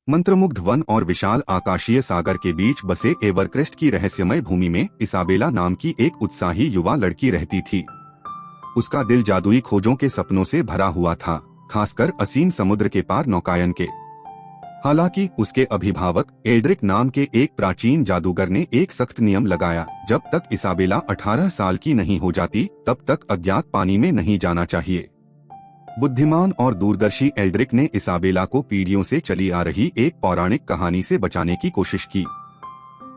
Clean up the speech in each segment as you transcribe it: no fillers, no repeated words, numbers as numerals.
मंत्रमुग्ध वन और विशाल आकाशीय सागर के बीच बसे एवरक्रेस्ट की रहस्यमय भूमि में इसाबेला नाम की एक उत्साही युवा लड़की रहती थी। उसका दिल जादुई खोजों के सपनों से भरा हुआ था, खासकर असीम समुद्र के पार नौकायन के। हालांकि उसके अभिभावक एल्ड्रिक नाम के एक प्राचीन जादूगर ने एक सख्त नियम लगाया, जब तक इसाबेला 18 साल की नहीं हो जाती तब तक अज्ञात पानी में नहीं जाना चाहिए। बुद्धिमान और दूरदर्शी एल्ड्रिक ने इसाबेला को पीढ़ियों से चली आ रही एक पौराणिक कहानी से बचाने की कोशिश की।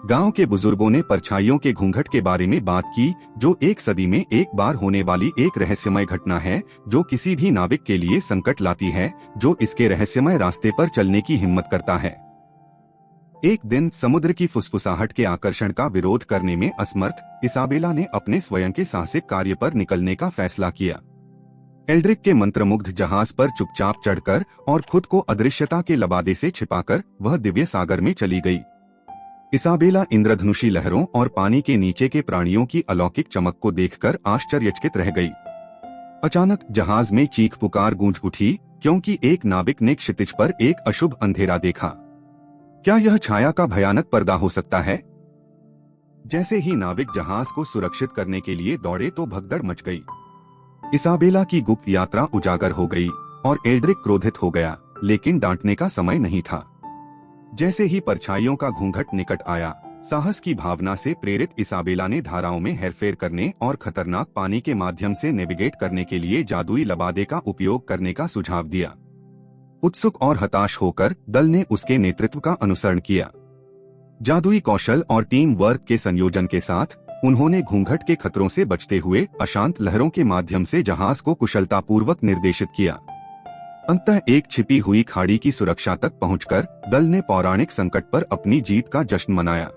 गांव के बुजुर्गों ने परछाइयों के घूंघट के बारे में बात की, जो एक सदी में एक बार होने वाली एक रहस्यमय घटना है, जो किसी भी नाविक के लिए संकट लाती है, जो इसके रहस्यमय रास्ते पर चलने की हिम्मत करता है। एक दिन समुद्र की फुसफुसाहट के आकर्षण का विरोध करने में असमर्थ इसाबेला ने अपने स्वयं के साहसिक कार्य पर निकलने का फैसला किया। एल्ड्रिक के मंत्रमुग्ध जहाज पर चुपचाप चढ़कर और खुद को अदृश्यता के लबादे से छिपाकर वह दिव्य सागर में चली गई। इसाबेला इंद्रधनुषी लहरों और पानी के नीचे के प्राणियों की अलौकिक चमक को देखकर आश्चर्यचकित रह गई। अचानक जहाज में चीख पुकार गूंज उठी, क्योंकि एक नाविक ने क्षितिज पर एक अशुभ अंधेरा देखा। क्या यह छाया का भयानक पर्दा हो सकता है? जैसे ही नाविक जहाज को सुरक्षित करने के लिए दौड़े तो भगदड़ मच गई। इसाबेला की गुप्त यात्रा उजागर हो गई और एल्ड्रिक क्रोधित हो गया, लेकिन डांटने का समय नहीं था। जैसे ही परछाइयों का घूंघट निकट आया, साहस की भावना से प्रेरित इसाबेला ने धाराओं में हेरफेर करने और खतरनाक पानी के माध्यम से नेविगेट करने के लिए जादुई लबादे का उपयोग करने का सुझाव दिया। उत्सुक और हताश होकर दल ने उसके नेतृत्व का अनुसरण किया। जादुई कौशल और टीम वर्क के संयोजन के साथ उन्होंने घूंघट के खतरों से बचते हुए अशांत लहरों के माध्यम से जहाज को कुशलतापूर्वक निर्देशित किया। अंततः एक छिपी हुई खाड़ी की सुरक्षा तक पहुंचकर दल ने पौराणिक संकट पर अपनी जीत का जश्न मनाया।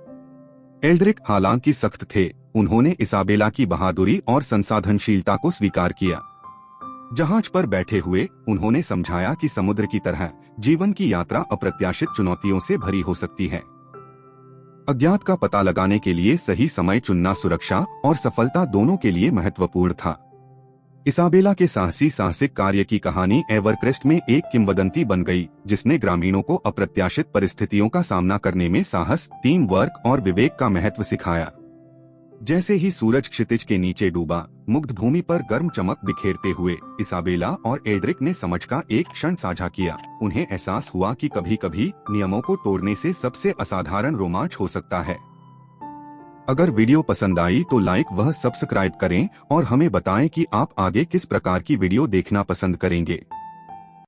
एल्ड्रिक हालांकि सख्त थे, उन्होंने इसाबेला की बहादुरी और संसाधनशीलता को स्वीकार किया। जहाज पर बैठे हुए उन्होंने समझाया कि समुद्र की तरह जीवन की यात्रा अप्रत्याशित चुनौतियों से भरी हो सकती है। अज्ञात का पता लगाने के लिए सही समय चुनना सुरक्षा और सफलता दोनों के लिए महत्वपूर्ण था। इसाबेला के साहसिक कार्य की कहानी एवरक्रेस्ट में एक किंवदंती बन गई, जिसने ग्रामीणों को अप्रत्याशित परिस्थितियों का सामना करने में साहस, टीम वर्क और विवेक का महत्व सिखाया। जैसे ही सूरज क्षितिज के नीचे डूबा, मुग्ध भूमि पर गर्म चमक बिखेरते हुए इसाबेला और एल्ड्रिक ने समझ का एक क्षण साझा किया। उन्हें एहसास हुआ कि कभी-कभी नियमों को तोड़ने से सबसे असाधारण रोमांच हो सकता है। अगर वीडियो पसंद आई तो लाइक व सब्सक्राइब करें और हमें बताएं कि आप आगे किस प्रकार की वीडियो देखना पसंद करेंगे।